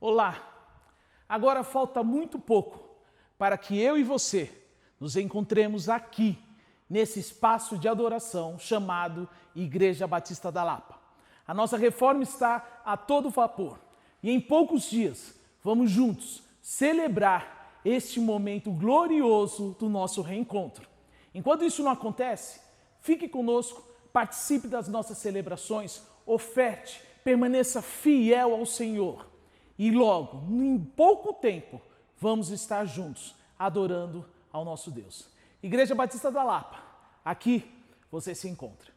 Olá! Agora falta muito pouco para que eu e você nos encontremos aqui, nesse espaço de adoração chamado Igreja Batista da Lapa. A nossa reforma está a todo vapor e em poucos dias vamos juntos celebrar este momento glorioso do nosso reencontro. Enquanto isso não acontece, fique conosco, participe das nossas celebrações, oferte, permaneça fiel ao Senhor. E logo, em pouco tempo, vamos estar juntos, adorando ao nosso Deus. Igreja Batista da Lapa, aqui você se encontra.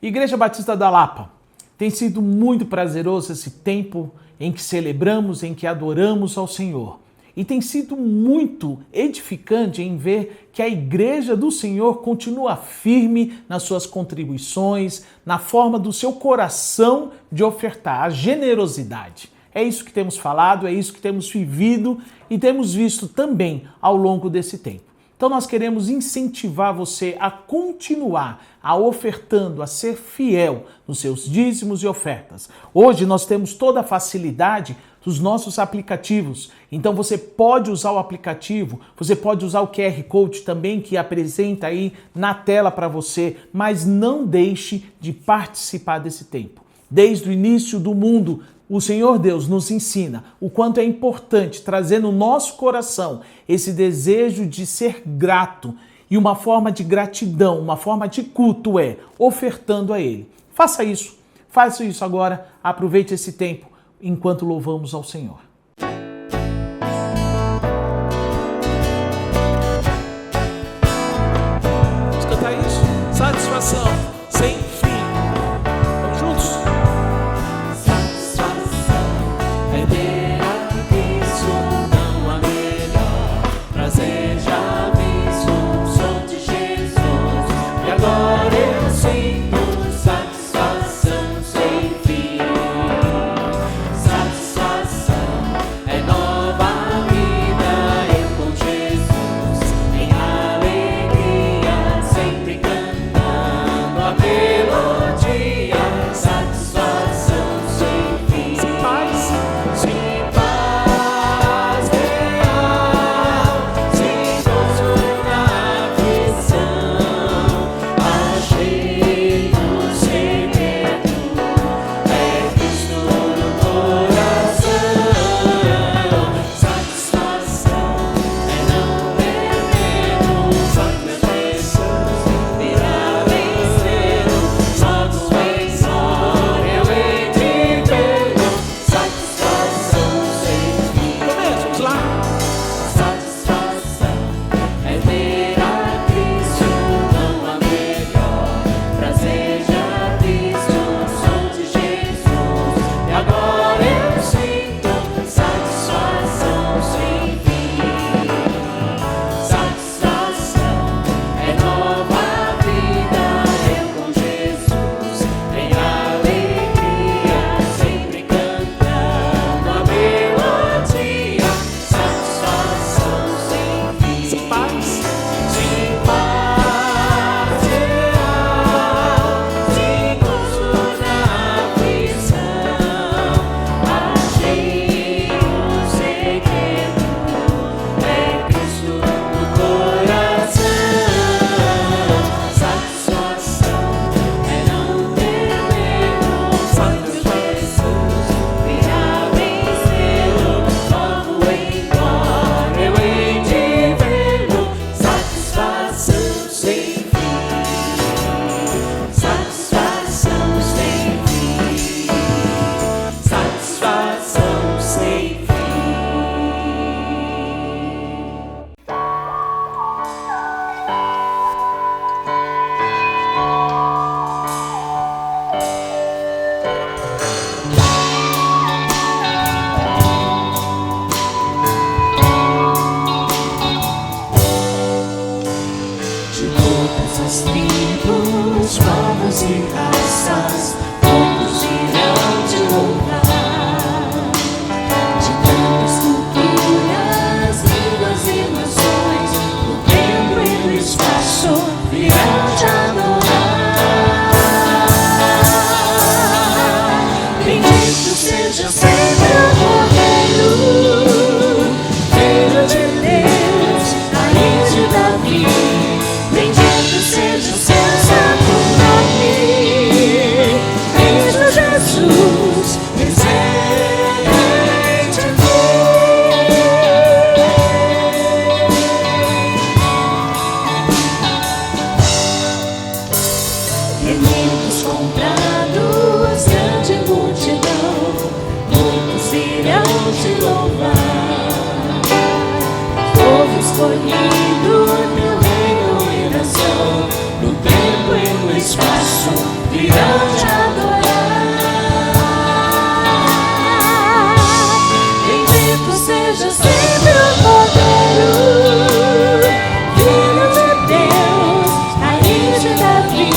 Igreja Batista da Lapa, tem sido muito prazeroso esse tempo em que celebramos, em que adoramos ao Senhor. E tem sido muito edificante em ver que a Igreja do Senhor continua firme nas suas contribuições, na forma do seu coração de ofertar, a generosidade. É isso que temos falado, é isso que temos vivido e temos visto também ao longo desse tempo. Então nós queremos incentivar você a continuar ofertando, a ser fiel nos seus dízimos e ofertas. Hoje nós temos toda a facilidade dos nossos aplicativos. Então você pode usar o aplicativo, você pode usar o QR Code também que apresenta aí na tela para você, mas não deixe de participar desse tempo. Desde o início do mundo, o Senhor Deus nos ensina o quanto é importante trazer no nosso coração esse desejo de ser grato. E uma forma de gratidão, uma forma de culto é ofertando a Ele. Faça isso agora, aproveite esse tempo enquanto louvamos ao Senhor. Vamos cantar isso? Satisfação sem fim. Vamos juntos? Satisfação é ter a Cristo, não há melhor. Prazer já visto, sou de Jesus. E agora eu sinto satisfação sem fim. Satisfação é nova vida, eu com Jesus. Em alegria, sempre cantando a melodia. Satisfação sem fim. Sem paz, Sem paz real, sem gozo na aflição. Achei o segredo, é Cristo no coração. Satisfação é não ter medo, só que Jesus virá vencê-lo. Logo em glória eu hei de vê-lo. Satisfação sem fim. vamos lá. Satisfação é ver a Cristo, não há melhor. Prazer já visto, sou de Jesus. E agora eu sinto satisfação sem fim. Satisfação é nova vida, eu com Jesus. Em alegria, sempre cantando a melodia. Satisfação sem fim. Sem paz, Sem paz real, sem gozo na aflição. Achei o segredo, é Cristo no coração. Satisfação é não ter medo, só que Jesus virá vencê-lo. Logo em glória eu hei de vê-lo. Satisfação sem fim. Satisfação sem fim. Satisfação sem fim. De todas as tribos, povos e raças, todos irão te louvar. De tantas culturas, línguas e nações, no tempo e no espaço, virão te adorar. Bendito seja sempre o Cordeiro, Filho de Deus, raiz de Davi. Bendito seja o seu santo nome, Cristo Jesus, presente aqui. Reunidos comprados, grande multidão, muitos irão te louvar. Povo escolhido, meu reino e nação, no tempo e no espaço, virão te adorar. Bendito seja sempre o Cordeiro, Filho de Deus, raiz de Davi.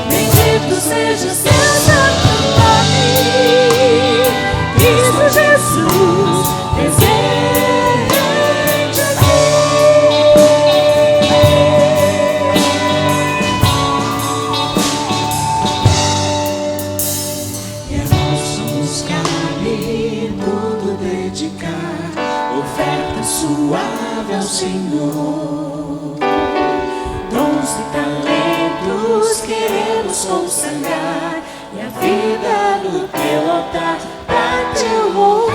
Bendito seja o seu santo nome, Cristo Cristo Jesus, presente aqui. E nós somos carne, tudo dedicar, oferta suave ao Senhor. Dons e talentos queremos consagrar, e a vida no teu altar, pra teu louvor.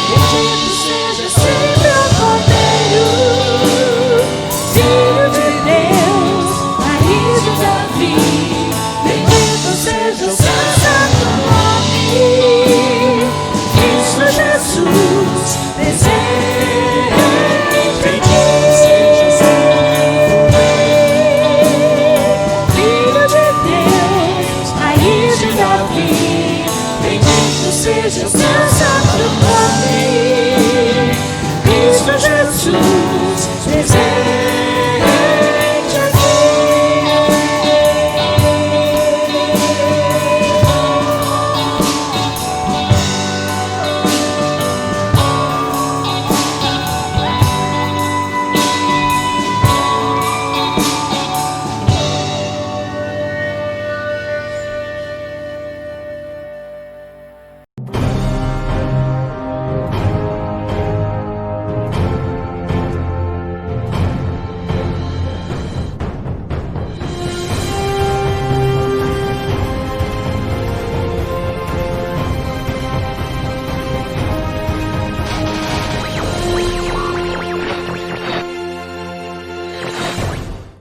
Bendito seja sempre o Cordeiro, Filho de Deus, raiz de Davi. Bendito seja o seu santo nome, Cristo Jesus, presente aqui. Filho de Deus, raiz de Davi. Bendito seja o seu santo nome, Cristo Jesus, presente aqui.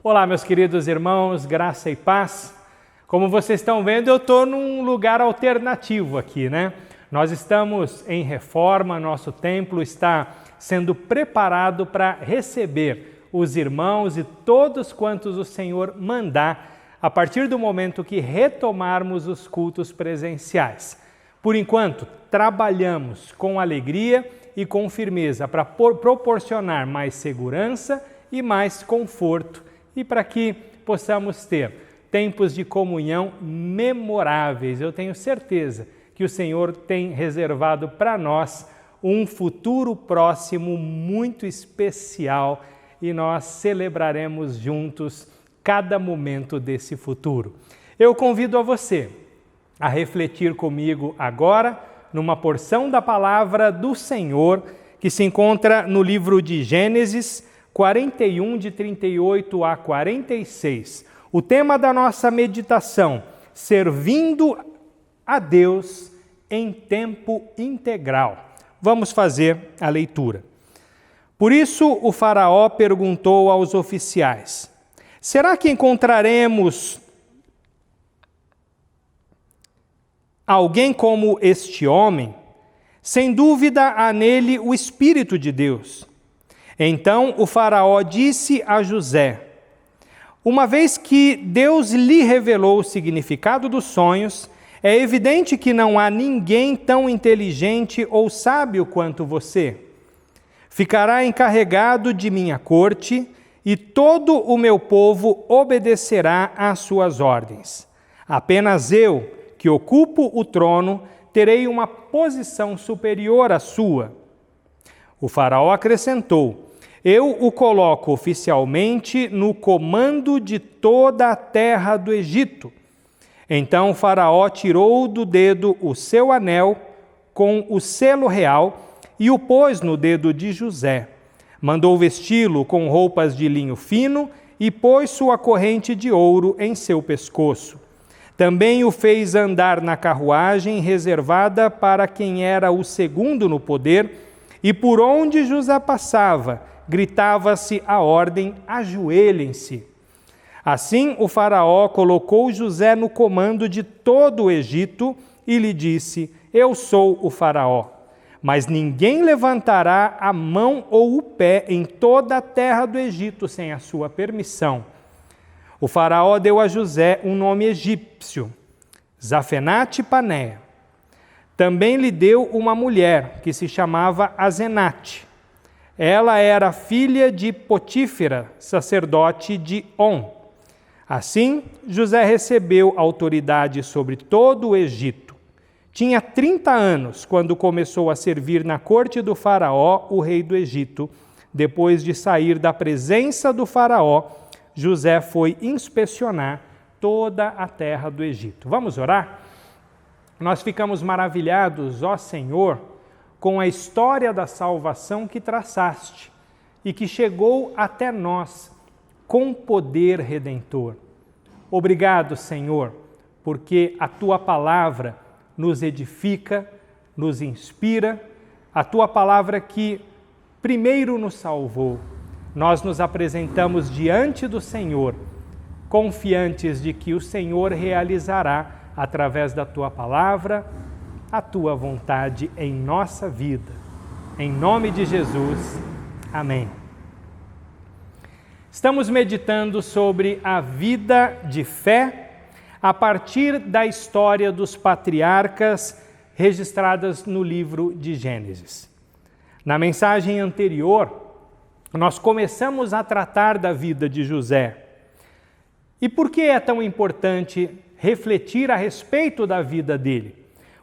Olá, meus queridos irmãos, graça e paz. Como vocês estão vendo, eu estou num lugar alternativo aqui, né? Nós estamos em reforma, nosso templo está sendo preparado para receber os irmãos e todos quantos o Senhor mandar a partir do momento que retomarmos os cultos presenciais. Por enquanto, trabalhamos com alegria e com firmeza para proporcionar mais segurança e mais conforto e para que possamos ter tempos de comunhão memoráveis. Eu tenho certeza que o Senhor tem reservado para nós um futuro próximo muito especial e nós celebraremos juntos cada momento desse futuro. Eu convido a você a refletir comigo agora numa porção da palavra do Senhor que se encontra no livro de Gênesis 41, de 38 a 46. O tema da nossa meditação, servindo a Deus em tempo integral. Vamos fazer a leitura. Por isso o faraó perguntou aos oficiais: será que encontraremos alguém como este homem? Sem dúvida há nele o Espírito de Deus. Então o faraó disse a José: uma vez que Deus lhe revelou o significado dos sonhos, é evidente que não há ninguém tão inteligente ou sábio quanto você. Ficará encarregado de minha corte e todo o meu povo obedecerá às suas ordens. Apenas eu, que ocupo o trono, terei uma posição superior à sua. O faraó acrescentou: eu o coloco oficialmente no comando de toda a terra do Egito. Então o faraó tirou do dedo o seu anel com o selo real e o pôs no dedo de José. Mandou vesti-lo com roupas de linho fino e pôs sua corrente de ouro em seu pescoço. Também o fez andar na carruagem reservada para quem era o segundo no poder, e por onde José passava, gritava-se a ordem: ajoelhem-se. Assim o faraó colocou José no comando de todo o Egito e lhe disse: eu sou o faraó, mas ninguém levantará a mão ou o pé em toda a terra do Egito sem a sua permissão. O faraó deu a José um nome egípcio, Zafenate-Paneia. Também lhe deu uma mulher que se chamava Azenate. Ela era filha de Potífera, sacerdote de On. Assim, José recebeu autoridade sobre todo o Egito. Tinha 30 anos quando começou a servir na corte do faraó, o rei do Egito. Depois de sair da presença do faraó, José foi inspecionar toda a terra do Egito. Vamos orar? Nós ficamos maravilhados, ó Senhor, com a história da salvação que traçaste e que chegou até nós com poder redentor. Obrigado, Senhor, porque a Tua palavra nos edifica, nos inspira, a Tua palavra que primeiro nos salvou. Nós nos apresentamos diante do Senhor, confiantes de que o Senhor realizará, através da Tua palavra, a Tua vontade em nossa vida. Em nome de Jesus, amém. Estamos meditando sobre a vida de fé a partir da história dos patriarcas registradas no livro de Gênesis. Na mensagem anterior, nós começamos a tratar da vida de José. E por que é tão importante refletir a respeito da vida dele?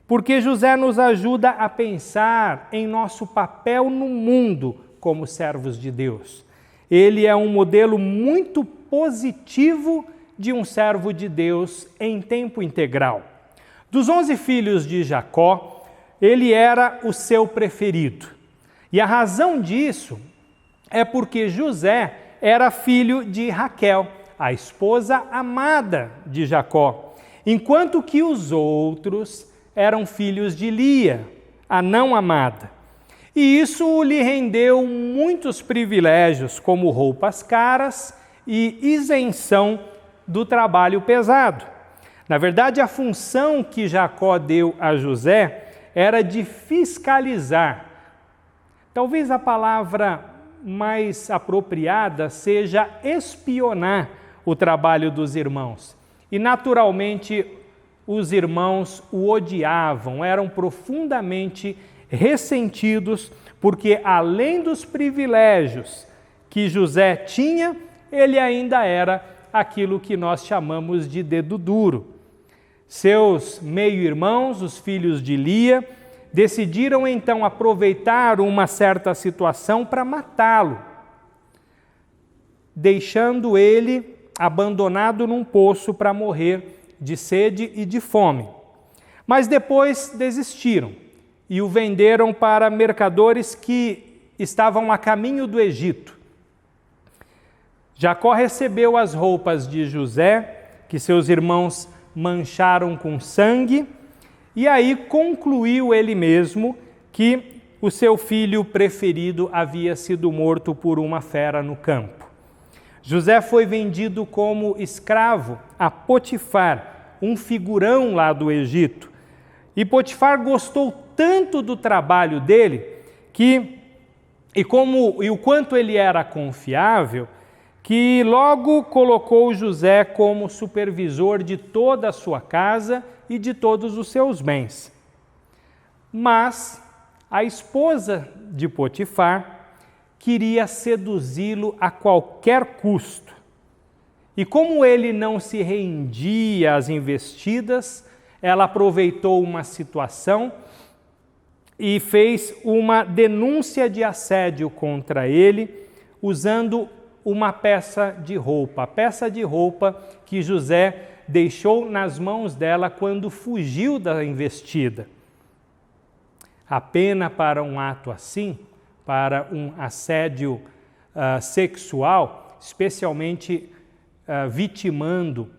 Porque José nos ajuda a pensar em nosso papel no mundo como servos de Deus. Ele é um modelo muito positivo de um servo de Deus em tempo integral. Dos 11 filhos de Jacó, ele era o seu preferido. E a razão disso é porque José era filho de Raquel, a esposa amada de Jacó, enquanto que os outros eram filhos de Lia, a não amada. E isso lhe rendeu muitos privilégios, como roupas caras e isenção do trabalho pesado. Na verdade, a função que Jacó deu a José era de fiscalizar. Talvez a palavra mais apropriada seja espionar o trabalho dos irmãos. E, naturalmente, os irmãos o odiavam, eram profundamente ressentidos, porque além dos privilégios que José tinha, ele ainda era aquilo que nós chamamos de dedo duro. Seus meio-irmãos, os filhos de Lia, decidiram então aproveitar uma certa situação para matá-lo, deixando ele abandonado num poço para morrer de sede e de fome. Mas depois desistiram e o venderam para mercadores que estavam a caminho do Egito. Jacó recebeu as roupas de José, que seus irmãos mancharam com sangue, e aí concluiu ele mesmo que o seu filho preferido havia sido morto por uma fera no campo. José foi vendido como escravo a Potifar, um figurão lá do Egito. E Potifar gostou tanto do trabalho dele e o quanto ele era confiável, que logo colocou José como supervisor de toda a sua casa e de todos os seus bens. Mas a esposa de Potifar queria seduzi-lo a qualquer custo. E como ele não se rendia às investidas, ela aproveitou uma situação e fez uma denúncia de assédio contra ele, usando uma peça de roupa. A peça de roupa que José deixou nas mãos dela quando fugiu da investida. A pena para um ato assim, para um assédio sexual, especialmente vitimando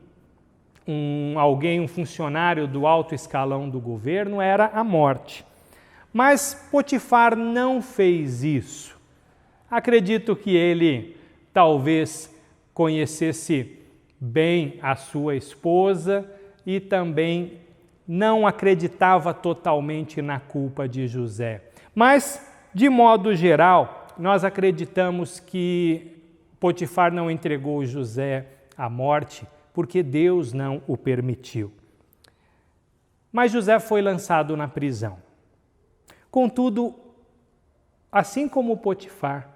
um funcionário do alto escalão do governo, era a morte. Mas Potifar não fez isso. Acredito que ele talvez conhecesse bem a sua esposa e também não acreditava totalmente na culpa de José. Mas, de modo geral, nós acreditamos que Potifar não entregou José à morte porque Deus não o permitiu. Mas José foi lançado na prisão. Contudo, assim como Potifar,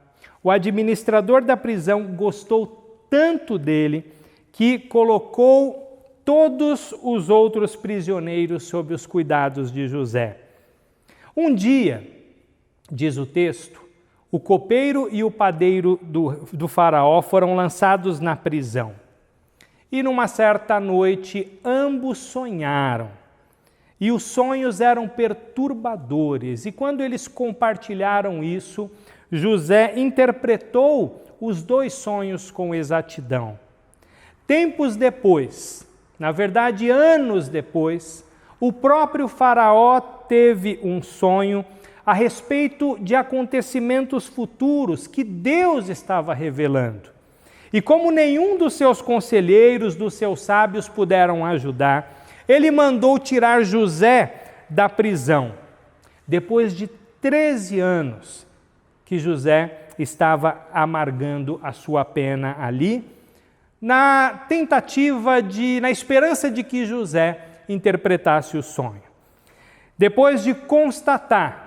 o administrador da prisão gostou tanto dele que colocou todos os outros prisioneiros sob os cuidados de José. Um dia, diz o texto, o copeiro e o padeiro do faraó foram lançados na prisão. E numa certa noite, ambos sonharam. E os sonhos eram perturbadores. E quando eles compartilharam isso, José interpretou os dois sonhos com exatidão. Tempos depois, na verdade anos depois, o próprio faraó teve um sonho a respeito de acontecimentos futuros que Deus estava revelando. E como nenhum dos seus conselheiros, dos seus sábios puderam ajudar, ele mandou tirar José da prisão. Depois de 13 anos que José estava amargando a sua pena ali, na esperança de que José interpretasse o sonho. Depois de constatar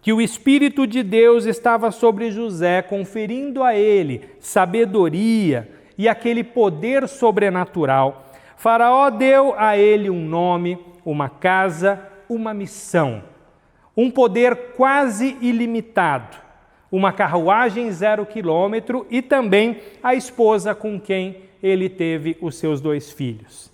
que o Espírito de Deus estava sobre José, conferindo a ele sabedoria e aquele poder sobrenatural, Faraó deu a ele um nome, uma casa, uma missão, um poder quase ilimitado, uma carruagem 0 quilômetro e também a esposa com quem ele teve os seus 2 filhos.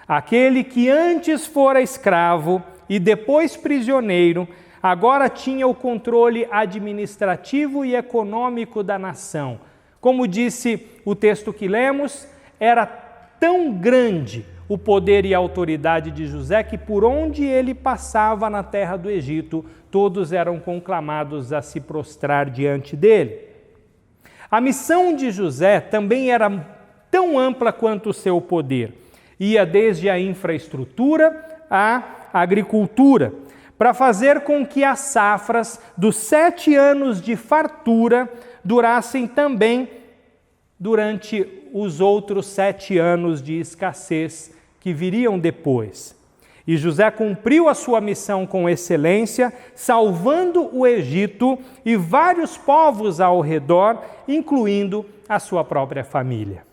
Aquele que antes fora escravo e depois prisioneiro, agora tinha o controle administrativo e econômico da nação. Como disse o texto que lemos, era tão grande o poder e a autoridade de José que por onde ele passava na terra do Egito, todos eram conclamados a se prostrar diante dele. A missão de José também era tão ampla quanto o seu poder. Ia desde a infraestrutura à agricultura, para fazer com que as safras dos 7 anos de fartura durassem também durante os outros 7 anos de escassez que viriam depois. E José cumpriu a sua missão com excelência, salvando o Egito e vários povos ao redor, incluindo a sua própria família.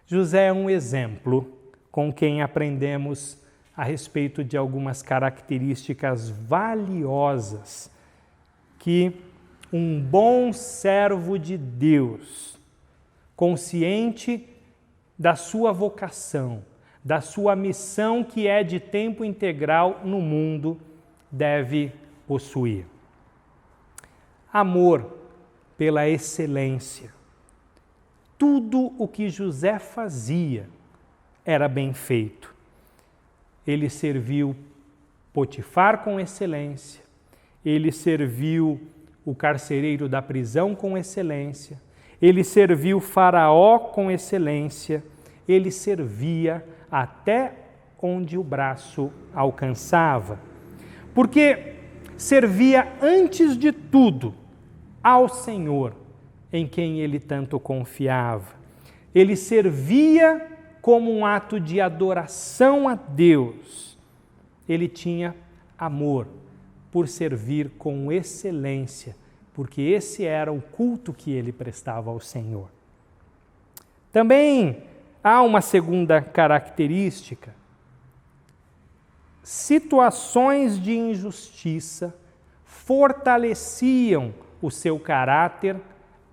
José é um exemplo com quem aprendemos a respeito de algumas características valiosas que um bom servo de Deus, consciente da sua vocação, da sua missão que é de tempo integral no mundo, deve possuir. Amor pela excelência. Tudo o que José fazia era bem feito. Ele serviu Potifar com excelência, ele serviu o carcereiro da prisão com excelência, ele serviu Faraó com excelência, ele servia até onde o braço alcançava, porque servia antes de tudo ao Senhor, em quem ele tanto confiava. Ele servia como um ato de adoração a Deus. Ele tinha amor por servir com excelência, porque esse era o culto que ele prestava ao Senhor. Também há uma segunda característica. Situações de injustiça fortaleciam o seu caráter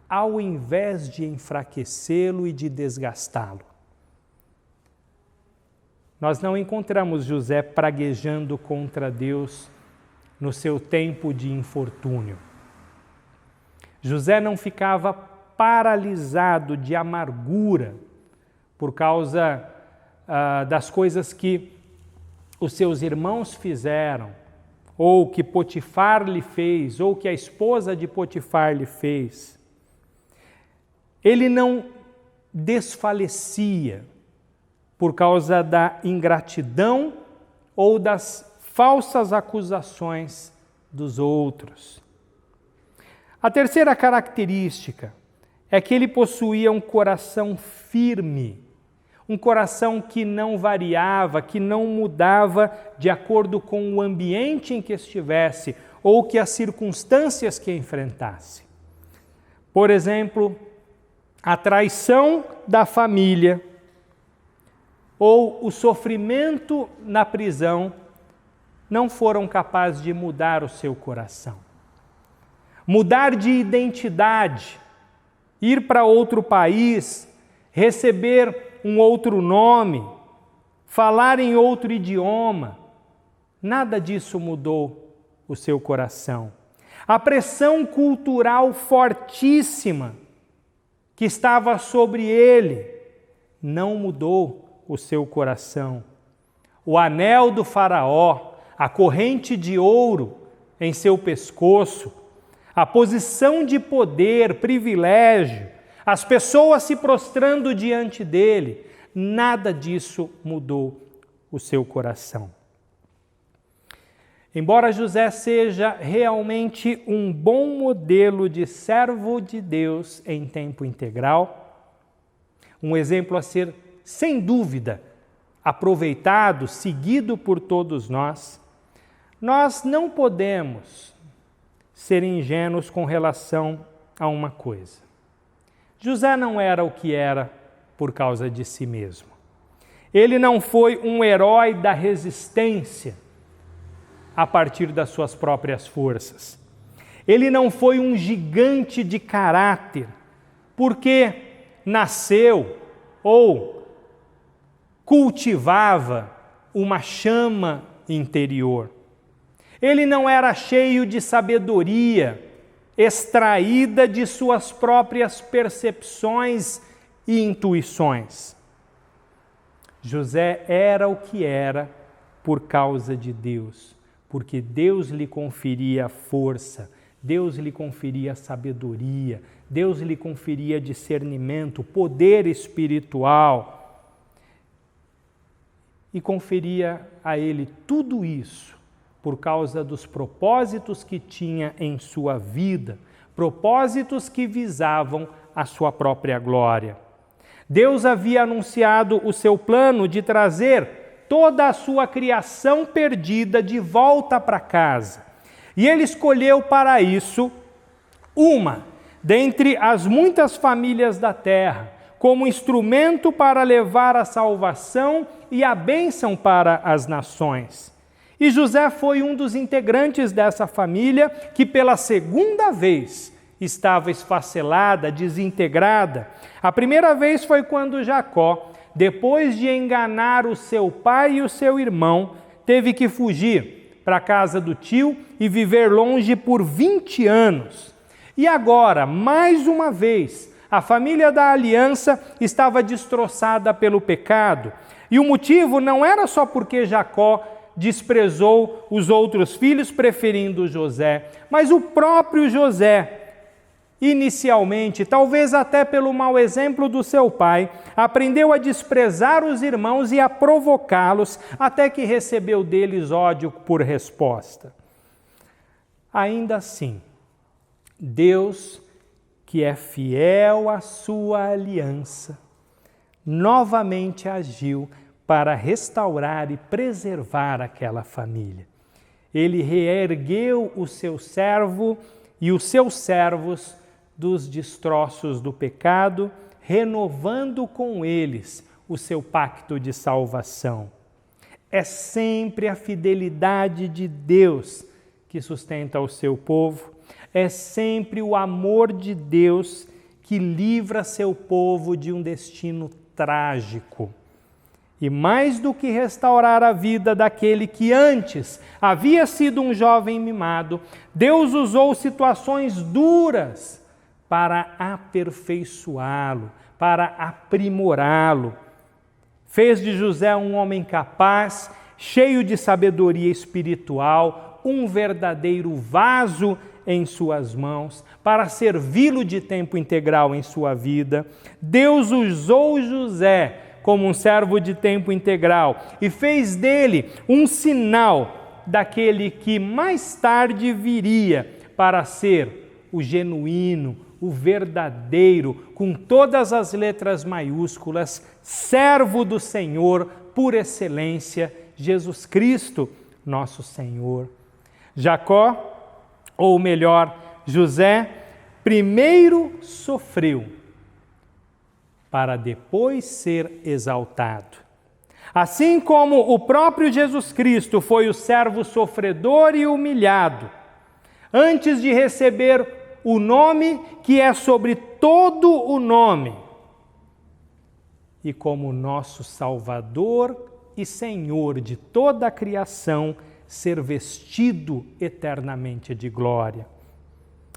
ao invés de enfraquecê-lo e de desgastá-lo. Nós não encontramos José praguejando contra Deus no seu tempo de infortúnio. José não ficava paralisado de amargura por causa das coisas que os seus irmãos fizeram, ou que Potifar lhe fez, ou que a esposa de Potifar lhe fez. Ele não desfalecia por causa da ingratidão ou das falsas acusações dos outros. A terceira característica é que ele possuía um coração firme, um coração que não variava, que não mudava de acordo com o ambiente em que estivesse ou que as circunstâncias que enfrentasse. Por exemplo, a traição da família ou o sofrimento na prisão não foram capazes de mudar o seu coração. Mudar de identidade, ir para outro país, receber um outro nome, falar em outro idioma, nada disso mudou o seu coração. A pressão cultural fortíssima que estava sobre ele não mudou o seu coração. O anel do faraó, a corrente de ouro em seu pescoço, a posição de poder, privilégio, as pessoas se prostrando diante dele, nada disso mudou o seu coração. Embora José seja realmente um bom modelo de servo de Deus em tempo integral, um exemplo a ser, sem dúvida, aproveitado, seguido por todos nós não podemos ser ingênuos com relação a uma coisa. José não era o que era por causa de si mesmo. Ele não foi um herói da resistência a partir das suas próprias forças. Ele não foi um gigante de caráter, porque nasceu ou cultivava uma chama interior. Ele não era cheio de sabedoria, extraída de suas próprias percepções e intuições. José era o que era por causa de Deus, porque Deus lhe conferia força, Deus lhe conferia sabedoria, Deus lhe conferia discernimento, poder espiritual e conferia a ele tudo isso por causa dos propósitos que tinha em sua vida, propósitos que visavam a sua própria glória. Deus havia anunciado o seu plano de trazer toda a sua criação perdida de volta para casa. E ele escolheu para isso uma dentre as muitas famílias da terra, como instrumento para levar a salvação e a bênção para as nações. E José foi um dos integrantes dessa família que pela segunda vez estava esfacelada, desintegrada. A primeira vez foi quando Jacó, depois de enganar o seu pai e o seu irmão, teve que fugir para a casa do tio e viver longe por 20 anos. E agora, mais uma vez, a família da aliança estava destroçada pelo pecado. E o motivo não era só porque Jacó desprezou os outros filhos, preferindo José, mas o próprio José, inicialmente, talvez até pelo mau exemplo do seu pai, aprendeu a desprezar os irmãos e a provocá-los, até que recebeu deles ódio por resposta. Ainda assim, Deus, que é fiel à sua aliança, novamente agiu para restaurar e preservar aquela família. Ele reergueu o seu servo e os seus servos dos destroços do pecado, renovando com eles o seu pacto de salvação. É sempre a fidelidade de Deus que sustenta o seu povo, é sempre o amor de Deus que livra seu povo de um destino trágico. E mais do que restaurar a vida daquele que antes havia sido um jovem mimado, Deus usou situações duras para aperfeiçoá-lo, para aprimorá-lo. Fez de José um homem capaz, cheio de sabedoria espiritual, um verdadeiro vaso em suas mãos, para servi-lo de tempo integral em sua vida. Deus usou José como um servo de tempo integral e fez dele um sinal daquele que mais tarde viria para ser o genuíno, o verdadeiro, com todas as letras maiúsculas, servo do Senhor por excelência, Jesus Cristo, nosso Senhor. Jacó, ou melhor, José, primeiro sofreu para depois ser exaltado. Assim como o próprio Jesus Cristo foi o servo sofredor e humilhado, antes de receber o nome que é sobre todo o nome, e como nosso Salvador e Senhor de toda a criação, ser vestido eternamente de glória.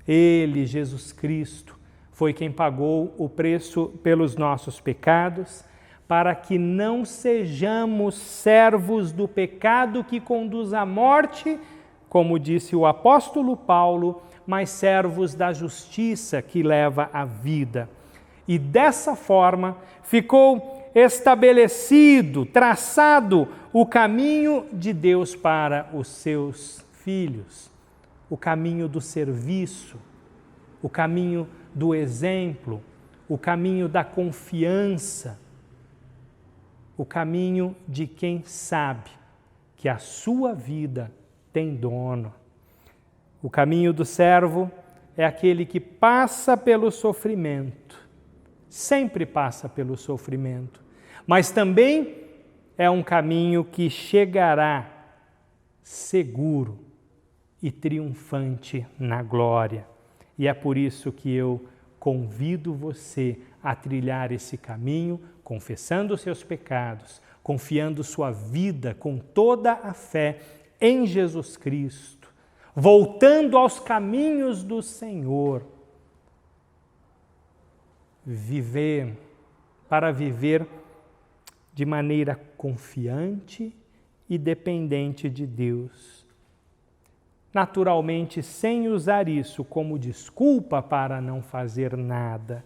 Ele, Jesus Cristo, foi quem pagou o preço pelos nossos pecados, para que não sejamos servos do pecado que conduz à morte, como disse o apóstolo Paulo, mas servos da justiça que leva à vida. E dessa forma ficou estabelecido, traçado o caminho de Deus para os seus filhos, o caminho do serviço, o caminho do exemplo, o caminho da confiança, o caminho de quem sabe que a sua vida tem dono. O caminho do servo é aquele que passa pelo sofrimento, sempre passa pelo sofrimento, mas também é um caminho que chegará seguro e triunfante na glória. E é por isso que eu convido você a trilhar esse caminho, confessando os seus pecados, confiando sua vida com toda a fé em Jesus Cristo, voltando aos caminhos do Senhor, para viver de maneira confiante e dependente de Deus. Naturalmente, sem usar isso como desculpa para não fazer nada.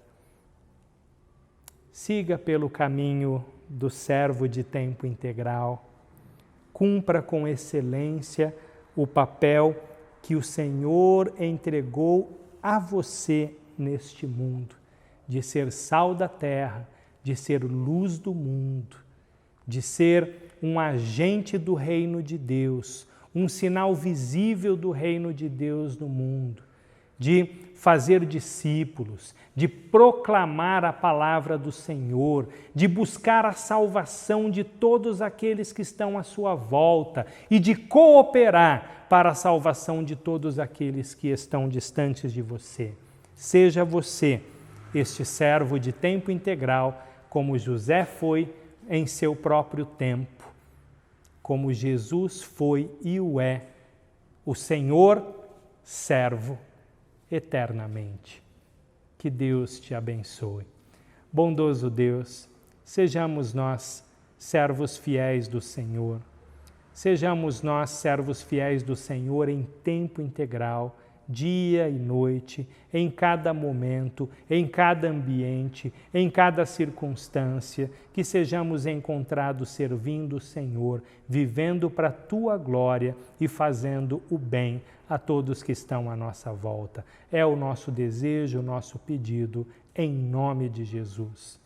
Siga pelo caminho do servo de tempo integral. Cumpra com excelência o papel que o Senhor entregou a você neste mundo, de ser sal da terra, de ser luz do mundo, de ser um agente do reino de Deus, um sinal visível do reino de Deus no mundo, de fazer discípulos, de proclamar a palavra do Senhor, de buscar a salvação de todos aqueles que estão à sua volta e de cooperar para a salvação de todos aqueles que estão distantes de você. Seja você este servo de tempo integral, como José foi em seu próprio tempo, como Jesus foi e o é, o Senhor servo eternamente. Que Deus te abençoe. Bondoso Deus, sejamos nós servos fiéis do Senhor. Sejamos nós servos fiéis do Senhor em tempo integral, dia e noite, em cada momento, em cada ambiente, em cada circunstância, que sejamos encontrados servindo o Senhor, vivendo para a Tua glória e fazendo o bem a todos que estão à nossa volta. É o nosso desejo, o nosso pedido, em nome de Jesus.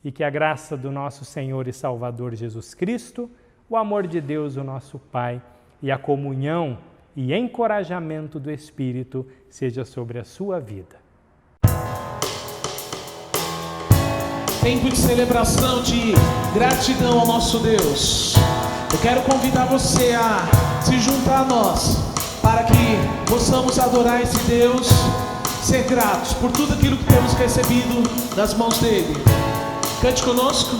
E que a graça do nosso Senhor e Salvador Jesus Cristo, o amor de Deus, o nosso Pai, e a comunhão e encorajamento do Espírito seja sobre a sua vida. Tempo de celebração, de gratidão ao nosso Deus. Eu quero convidar você a se juntar a nós, para que possamos adorar esse Deus, ser gratos por tudo aquilo que temos recebido das mãos dele. Cante conosco.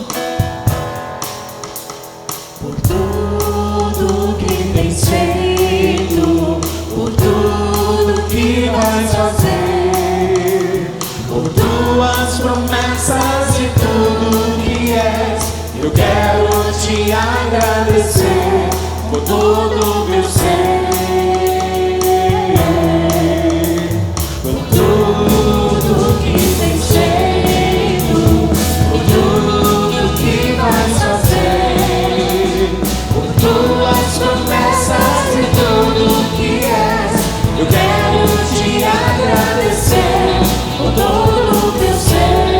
Por tudo que tens feito, por tudo que vais fazer, por tuas promessas e tudo que és, eu quero te agradecer por todo o meu ser. Por tudo que tens feito, por tudo que vais fazer, por tuas promessas e tudo que és, eu quero te agradecer por todo o teu ser.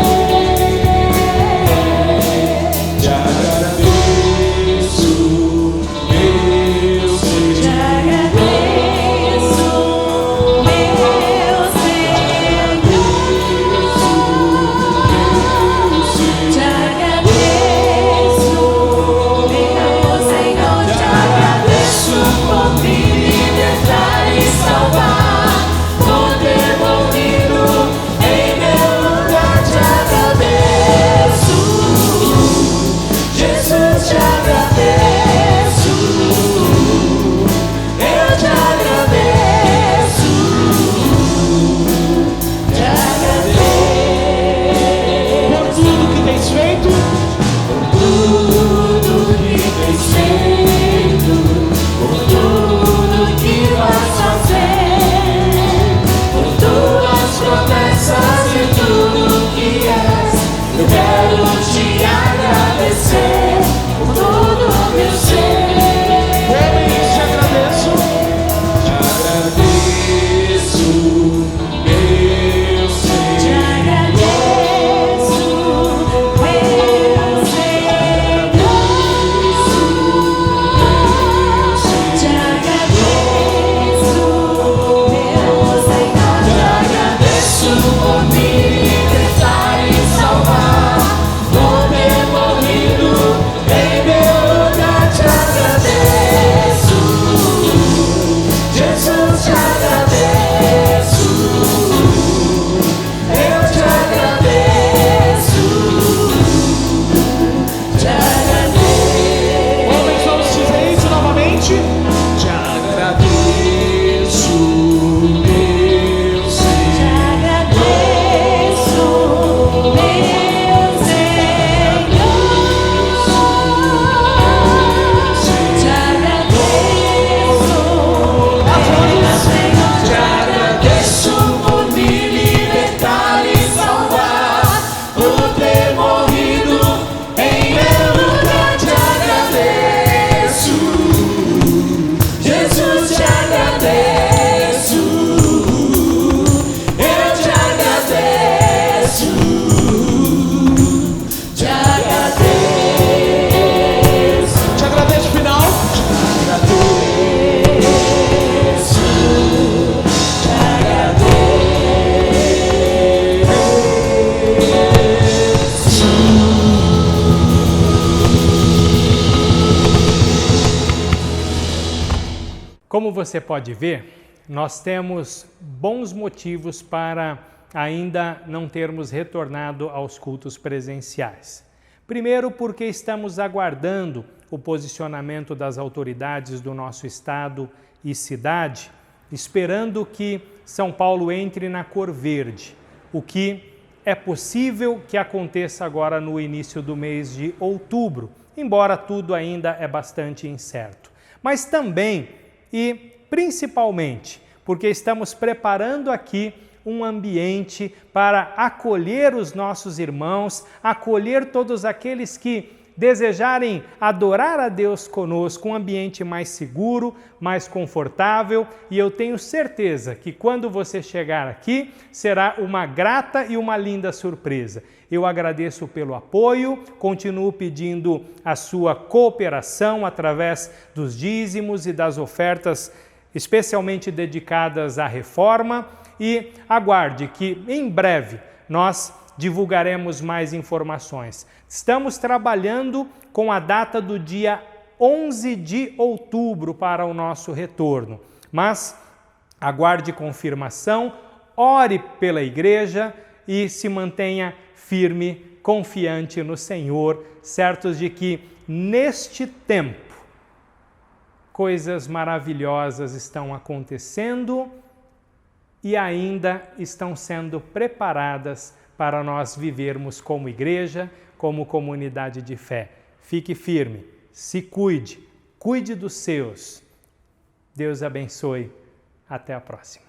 Te agradeço, meu Senhor. Como você pode ver, nós temos bons motivos para ainda não termos retornado aos cultos presenciais. Primeiro, porque estamos aguardando o posicionamento das autoridades do nosso estado e cidade, esperando que São Paulo entre na cor verde, o que é possível que aconteça agora no início do mês de outubro, embora tudo ainda é bastante incerto. Mas também e principalmente porque estamos preparando aqui um ambiente para acolher os nossos irmãos, acolher todos aqueles que desejarem adorar a Deus conosco, um ambiente mais seguro, mais confortável, e eu tenho certeza que quando você chegar aqui, será uma grata e uma linda surpresa. Eu agradeço pelo apoio, continuo pedindo a sua cooperação através dos dízimos e das ofertas especialmente dedicadas à reforma, e aguarde que em breve nós divulgaremos mais informações. Estamos trabalhando com a data do dia 11 de outubro para o nosso retorno, mas aguarde confirmação, ore pela igreja e se mantenha firme, confiante no Senhor, certos de que neste tempo coisas maravilhosas estão acontecendo e ainda estão sendo preparadas para nós vivermos como igreja, como comunidade de fé. Fique firme, se cuide, cuide dos seus. Deus abençoe. Até a próxima.